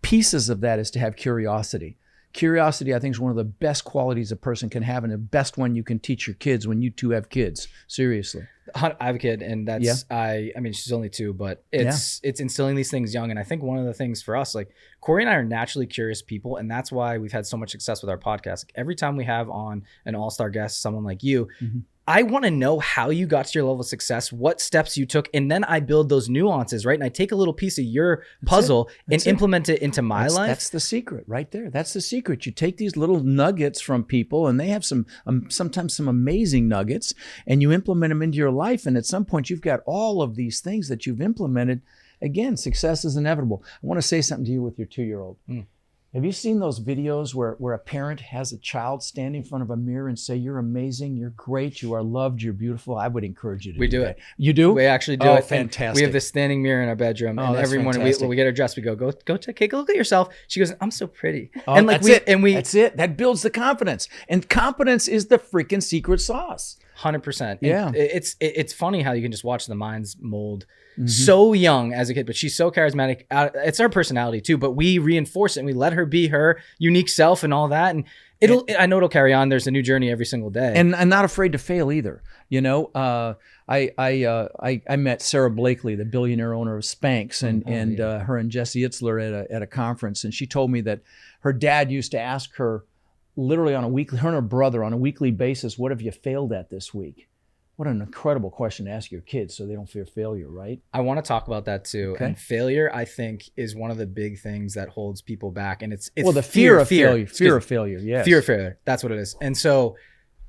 pieces of that is to have curiosity. Curiosity, I think, is one of the best qualities a person can have, and the best one you can teach your kids when you two have kids. Seriously. I have a kid, and that's I mean, she's only 2, but it's instilling these things young. And I think one of the things for us, like Corey and I are naturally curious people, and that's why we've had so much success with our podcast. Like, every time we have on an all-star guest, someone like you, I want to know how you got to your level of success, what steps you took, and then I build those nuances, right? And I take a little piece of your puzzle and implement it into my life. That's the secret right there. That's the secret. You take these little nuggets from people, and they have sometimes some amazing nuggets, and you implement them into your life. And at some point, you've got all of these things that you've implemented. Again, success is inevitable. I want to say something to you with your 2-year-old. Have you seen those videos where a parent has a child stand in front of a mirror and say, "You're amazing, you're great, you are loved, you're beautiful"? I would encourage you to do that. You do? We actually do it. Fantastic. And we have this standing mirror in our bedroom, and that's every morning when we get her dressed, we go take a look at yourself. She goes, "I'm so pretty." And like that's it. That builds the confidence, and confidence is the freaking secret sauce. 100%. Yeah. It's funny how you can just watch the minds mold so young as a kid, but she's so charismatic. It's her personality too, but we reinforce it and we let her be her unique self and all that. And I know it'll carry on. There's a new journey every single day. And I'm not afraid to fail either. You know, I met Sarah Blakely, the billionaire owner of Spanx, and her and Jesse Itzler at a conference. And she told me that her dad used to ask her, literally on a weekly, her and her brother on a weekly basis, "What have you failed at this week?" What an incredible question to ask your kids so they don't fear failure, right? I want to talk about that too. Okay. And failure, I think, is one of the big things that holds people back. And it's the fear of failure. Fear of failure, yes. Fear of failure. That's what it is. And so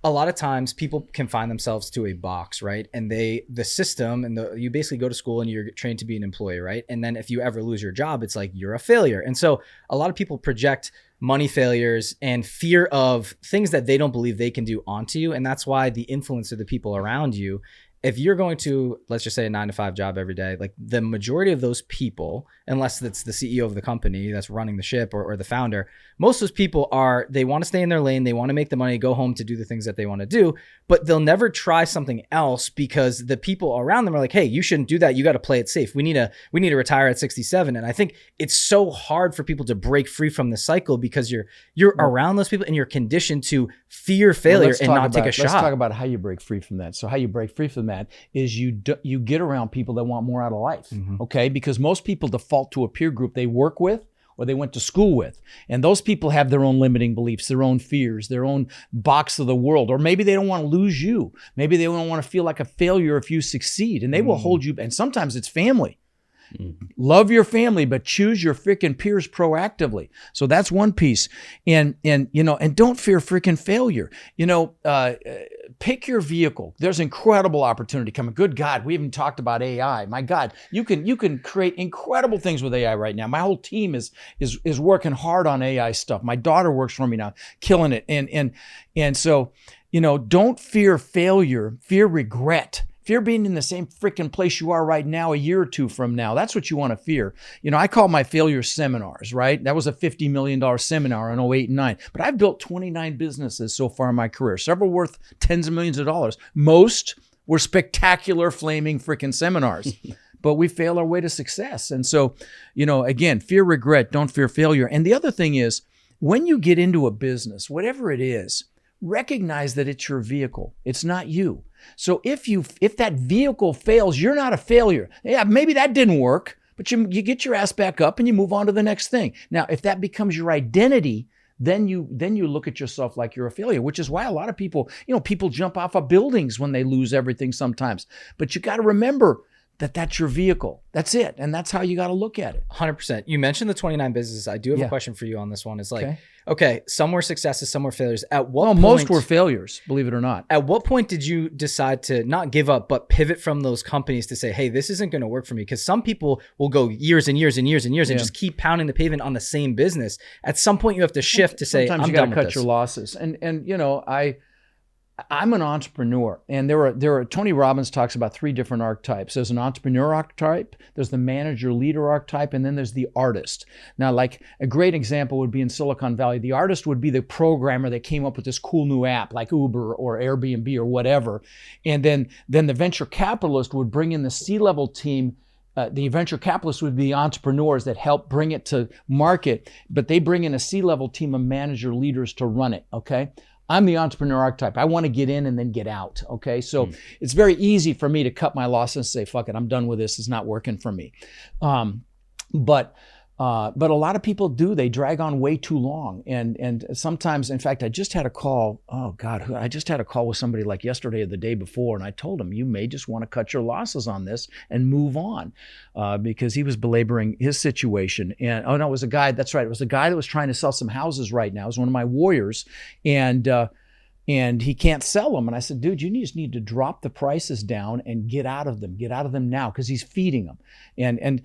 a lot of times people confine themselves to a box, right? And the system, and you basically go to school and you're trained to be an employee, right? And then if you ever lose your job, it's like you're a failure. And so a lot of people project money failures and fear of things that they don't believe they can do onto you. And that's why the influence of the people around you, if you're going to, let's just say, a 9-to-5 job every day, like the majority of those people, unless it's the CEO of the company that's running the ship or the founder, most of those people they want to stay in their lane. They want to make the money, go home to do the things that they want to do, but they'll never try something else because the people around them are like, "Hey, you shouldn't do that. You got to play it safe. We need to retire at 67. And I think it's so hard for people to break free from the cycle because you're around those people and you're conditioned to fear failure and not take a shot. Let's talk about how you break free from that. So how you break free from that is you get around people that want more out of life, okay? Because most people default to a peer group they work with or they went to school with. And those people have their own limiting beliefs, their own fears, their own box of the world. Or maybe they don't want to lose you. Maybe they don't want to feel like a failure if you succeed. And they will hold you, and sometimes it's family. Love your family, but choose your freaking peers proactively. So that's one piece. And don't fear freaking failure. Pick your vehicle. There's incredible opportunity coming. Good God, we haven't talked about AI. My God, you can create incredible things with AI right now. My whole team is working hard on AI stuff. My daughter works for me now, killing it. And so, don't fear failure, fear regret. Fear being in the same freaking place you are right now a year or two from now. That's what you want to fear. I call my failure seminars, right? That was a $50 million seminar in 08 and 09. But I've built 29 businesses so far in my career, several worth tens of millions of dollars. Most were spectacular flaming freaking seminars. But we fail our way to success. And so, again, fear regret, don't fear failure. And the other thing is, when you get into a business, whatever it is, recognize that it's your vehicle. It's not you. So if that vehicle fails, you're not a failure. Yeah, maybe that didn't work, but you get your ass back up and you move on to the next thing. Now, if that becomes your identity, then you look at yourself like you're a failure, which is why a lot of people, people jump off of buildings when they lose everything sometimes. But you got to remember that that's your vehicle. That's it. And that's how you got to look at it. 100%. You mentioned the 29 businesses. I do have a question for you on this one. It's like, okay, some were successes, some were failures. At what point? Most were failures, believe it or not. At what point did you decide to not give up, but pivot from those companies to say, hey, this isn't going to work for me? Because some people will go years and years and years and years and just keep pounding the pavement on the same business. At some point, you have to shift to say, sometimes I'm you got done to with cut this. your losses. And I'm an entrepreneur, and there are Tony Robbins talks about 3 different archetypes. There's an entrepreneur archetype, there's the manager leader archetype, and then there's the artist. Now, like a great example would be in Silicon Valley. The artist would be the programmer that came up with this cool new app like Uber or Airbnb or whatever. And then the venture capitalist would bring in the C-level team. The venture capitalists would be the entrepreneurs that help bring it to market, but they bring in a C-level team of manager leaders to run it, okay? I'm the entrepreneur archetype. I want to get in and then get out, okay? So it's very easy for me to cut my losses and say, fuck it, I'm done with this. It's not working for me. But But a lot of people do. They drag on way too long. And sometimes, in fact, I just had a call. Oh, God, I just had a call with somebody like yesterday or the day before. And I told him, you may just want to cut your losses on this and move on, because he was belaboring his situation. And oh, no, it was a guy. That's right. It was a guy that was trying to sell some houses right now. It was one of my warriors. And he can't sell them. And I said, dude, you just need to drop the prices down and get out of them. Get out of them now, because he's feeding them. And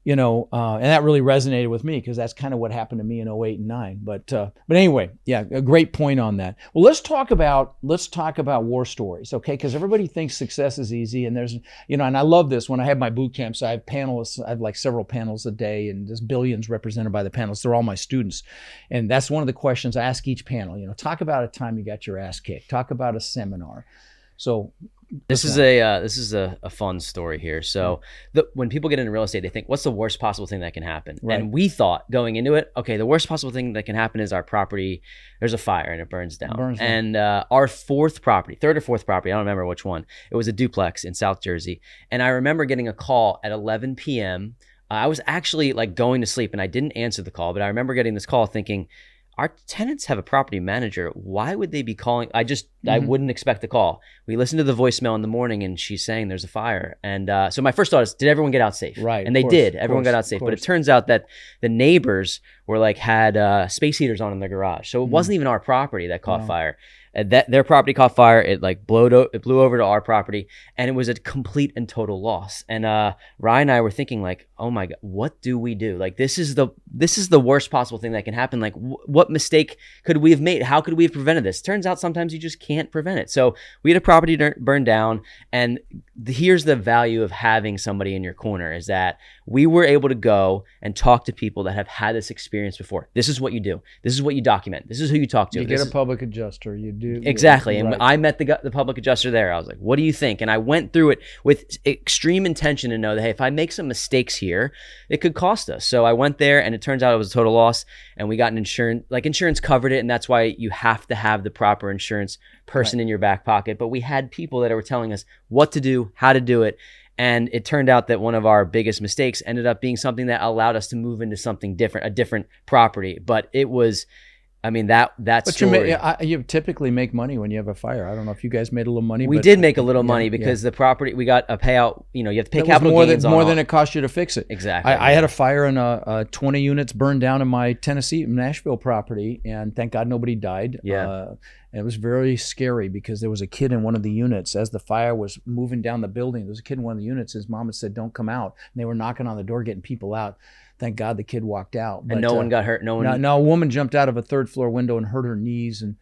that really resonated with me, because that's kind of what happened to me in 08 and 9. But anyway, yeah, a great point on that. Well, let's talk about war stories, okay? Because everybody thinks success is easy, and there's, and I love this. When I have my boot camps, I have panelists. I have like several panels a day, and there's billions represented by the panelists. They're all my students, and that's one of the questions I ask each panel. Talk about a time you got your ass kicked. Talk about a seminar. So. This is a fun story here. So when people get into real estate, they think, what's the worst possible thing that can happen? Right. And we thought going into it, okay, the worst possible thing that can happen is our property, there's a fire and it burns down. And our third or fourth property, I don't remember which one, it was a duplex in South Jersey. And I remember getting a call at 11 p.m. I was actually like going to sleep and I didn't answer the call, but I remember getting this call thinking, our tenants have a property manager. Why would they be calling? I wouldn't expect the call. We listened to the voicemail in the morning and she's saying there's a fire. And so my first thought is, did everyone get out safe? Right. And they did. Everyone got out safe. But it turns out that the neighbors were had space heaters on in their garage. So it wasn't even our property that caught fire. Their property caught fire. It blew over to our property, and it was a complete and total loss. And Ryan and I were thinking oh my God, what do we do? This is the worst possible thing that can happen. What mistake could we have made? How could we have prevented this? Turns out sometimes you just can't prevent it. So we had a property burned down, and here's the value of having somebody in your corner is that we were able to go and talk to people that have had this experience before. This is what you do. This is what you document. This is who you talk to. You get a public adjuster. You do. Exactly. And I met the public adjuster there. I was like, what do you think? And I went through it with extreme intention to know that, hey, if I make some mistakes here, it could cost us. So I went there, and it turns out it was a total loss, and we got an insurance, insurance covered it. And that's why you have to have the proper insurance person in your back pocket. But we had people that were telling us what to do, how to do it. And it turned out that one of our biggest mistakes ended up being something that allowed us to move into something different, a different property. But it was, that story. You typically make money when you have a fire. I don't know if you guys made a little money. We did make a little money because the property, we got a payout. You have to pay capital gains on more than it cost you to fix it. Exactly. I had a fire and 20 units burned down in my Nashville property, and thank God nobody died. Yeah. And it was very scary because there was a kid in one of the units. As the fire was moving down the building, there was a kid in one of the units. His mom had said, don't come out. And they were knocking on the door, getting people out. Thank God the kid walked out. And no one got hurt? No, a woman jumped out of a third floor window and hurt her knees, and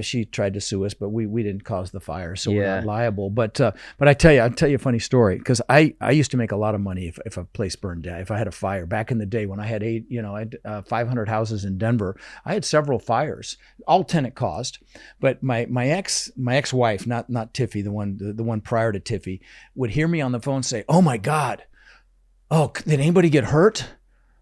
she tried to sue us, but we didn't cause the fire, so we're not liable. But I'll tell you a funny story, because I used to make a lot of money if a place burned down, if I had a fire. Back in the day when I had 500 houses in Denver, I had several fires, all tenant caused. But my ex-wife, not Tiffy, the one prior to Tiffy, would hear me on the phone say, "Oh my God, oh, did anybody get hurt?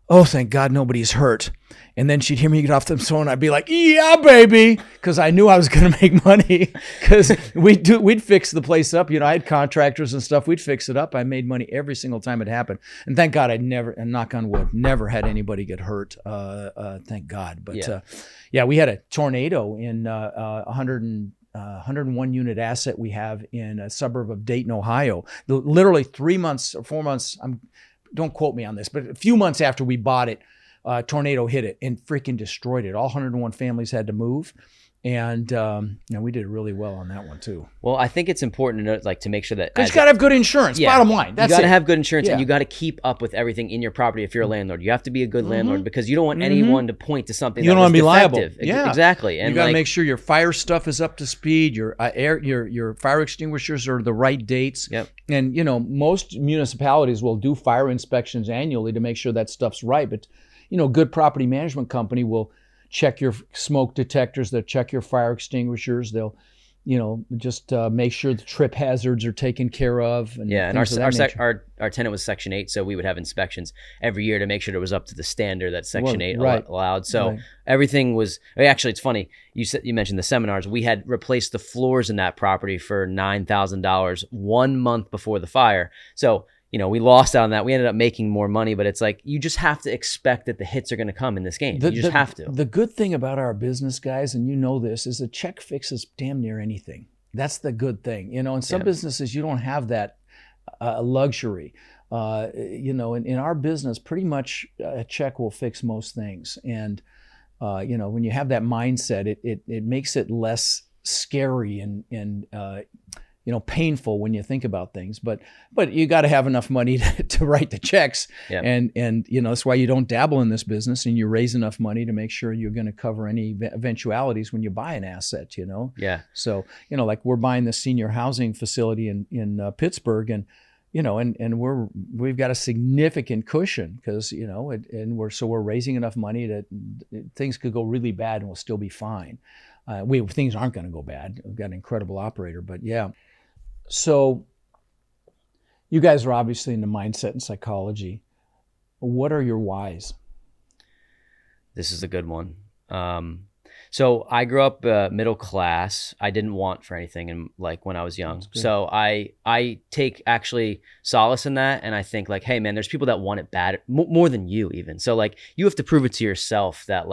Oh, thank God nobody's hurt." And then she'd hear me get off the phone. I'd be like, "Yeah, baby," because I knew I was going to make money. Because we'd fix the place up. I had contractors and stuff. We'd fix it up. I made money every single time it happened. And thank God and knock on wood, never had anybody get hurt. Thank God. But we had a tornado in 101 unit asset we have in a suburb of Dayton, Ohio. Literally 3 months or 4 months. Don't quote me on this, but a few months after we bought it, tornado hit it and freaking destroyed it. All 101 families had to move. And we did really well on that one too. Well, I think it's important to know, to make sure that because you got to have good insurance. Bottom line, that's you got to have good insurance, and you got to keep up with everything in your property. If you're a landlord, you have to be a good landlord, because you don't want anyone to point to something you don't want to be liable. Yeah, exactly. And you got to make sure your fire stuff is up to speed. Your your fire extinguishers are the right dates. Yep. And most municipalities will do fire inspections annually to make sure that stuff's right. But good property management company will check your smoke detectors. They'll check your fire extinguishers. They'll, just make sure the trip hazards are taken care of. And and our tenant was Section 8, so we would have inspections every year to make sure it was up to the standard that Section 8 allowed. So everything was. Actually, it's funny. You mentioned the seminars. We had replaced the floors in that property for $9,000 1 month before the fire. So we lost out on that. We ended up making more money, but it's like, you just have to expect that the hits are going to come in this game. You just have to. The good thing about our business, guys, and this, is a check fixes damn near anything. That's the good thing. In some businesses, you don't have that luxury. In our business, pretty much a check will fix most things. And, when you have that mindset, it makes it less scary and painful when you think about things. But you got to have enough money to write the checks. Yeah. And that's why you don't dabble in this business, and you raise enough money to make sure you're going to cover any eventualities when you buy an asset, Yeah. So, like we're buying the senior housing facility in Pittsburgh, and we've got a significant cushion because, we're raising enough money that things could go really bad and we'll still be fine. Things aren't going to go bad. We've got an incredible operator, but yeah. So you guys are obviously into mindset and psychology. What are your whys? This is a good one. So I grew up middle class. I didn't want for anything when I was young. So I take actually solace in that. And I think hey, man, there's people that want it bad more than you even. So you have to prove it to yourself that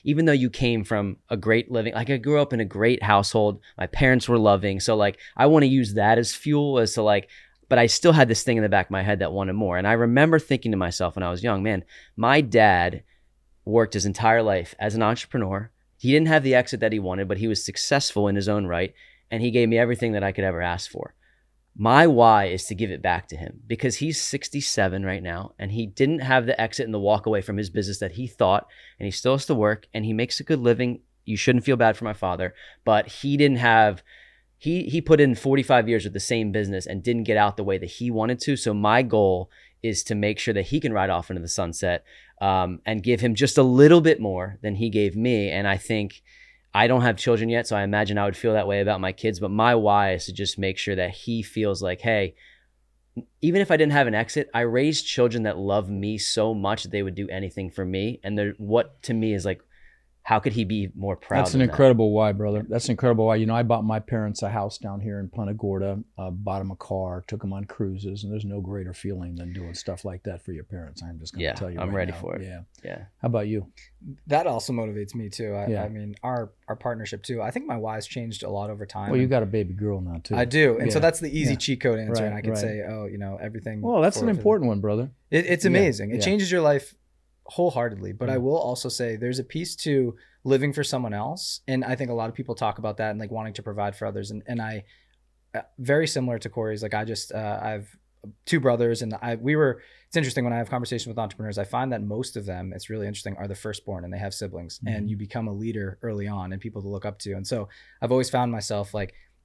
even though you came from a great living, I grew up in a great household. My parents were loving. So I want to use that as fuel as to but I still had this thing in the back of my head that wanted more. And I remember thinking to myself when I was young, man, my dad worked his entire life as an entrepreneur. He didn't have the exit that he wanted, but he was successful in his own right, and he gave me everything that I could ever ask for. My why is to give it back to him because he's 67 right now, and he didn't have the exit and the walk away from his business that he thought, and he still has to work, and he makes a good living. You shouldn't feel bad for my father, but he didn't have he put in 45 years with the same business and didn't get out the way that he wanted to. So my goal is to make sure that he can ride off into the sunset and give him just a little bit more than he gave me. And I think I don't have children yet, so I imagine I would feel that way about my kids. But my why is to just make sure that he feels hey, even if I didn't have an exit, I raised children that love me so much that they would do anything for me. And what to me is how could he be more proud? That's an incredible why, brother. That's an incredible why. I bought my parents a house down here in Punta Gorda, bought them a car, took them on cruises, and there's no greater feeling than doing stuff like that for your parents. I'm just going to tell you. I'm ready now. for it. Yeah. How about you? That also motivates me too. I mean, our partnership too. I think my why's changed a lot over time. Well, you got a baby girl now too. I do, and so that's the easy cheat code answer, and I could say, everything. Well, that's an important one, brother. It's amazing. It changes your life wholeheartedly. But I will also say there's a piece to living for someone else, and I think a lot of people talk about that and wanting to provide for others, and I very similar to Corey's. I have two brothers, and it's interesting when I have conversations with entrepreneurs, I find that most of them, it's really interesting, are the firstborn and they have siblings, and you become a leader early on and people to look up to. And so I've always found myself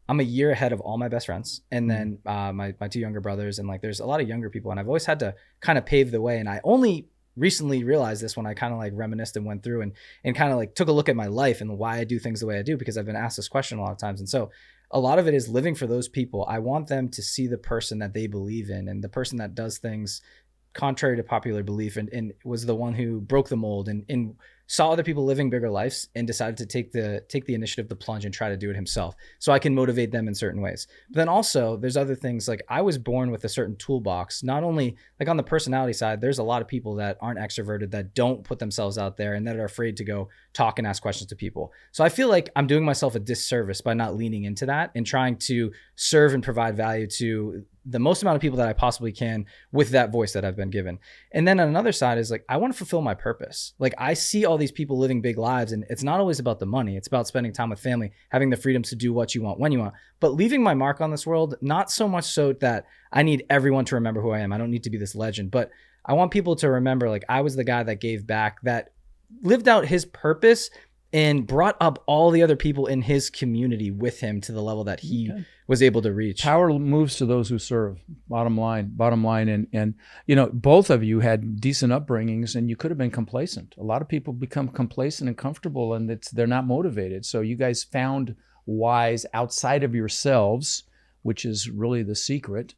I'm a year ahead of all my best friends, and then my two younger brothers, and there's a lot of younger people, and I've always had to kind of pave the way. And I only recently realized this when I kind of reminisced and went through and kind of took a look at my life and why I do things the way I do, because I've been asked this question a lot of times. And so a lot of it is living for those people. I want them to see the person that they believe in, and the person that does things contrary to popular belief, and was the one who broke the mold and saw other people living bigger lives and decided to take the initiative, the plunge, and try to do it himself, so I can motivate them in certain ways. But then also there's other things, I was born with a certain toolbox, not only on the personality side. There's a lot of people that aren't extroverted, that don't put themselves out there, and that are afraid to go talk and ask questions to people. So I feel like I'm doing myself a disservice by not leaning into that and trying to serve and provide value to the most amount of people that I possibly can with that voice that I've been given. And then on another side is I want to fulfill my purpose. I see all these people living big lives, and it's not always about the money. It's about spending time with family, having the freedoms to do what you want when you want, but leaving my mark on this world, not so much so that I need everyone to remember who I am. I don't need to be this legend, but I want people to remember I was the guy that gave back, that lived out his purpose and brought up all the other people in his community with him to the level that he was able to reach. Power moves to those who serve. Bottom line. And both of you had decent upbringings, and you could have been complacent. A lot of people become complacent and comfortable, and they're not motivated. So you guys found whys outside of yourselves, which is really the secret.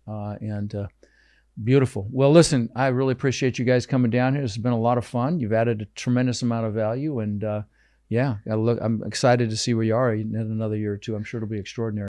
Beautiful. Well, listen, I really appreciate you guys coming down here. This has been a lot of fun. You've added a tremendous amount of value, and I'm excited to see where you are in another year or two. I'm sure it'll be extraordinary.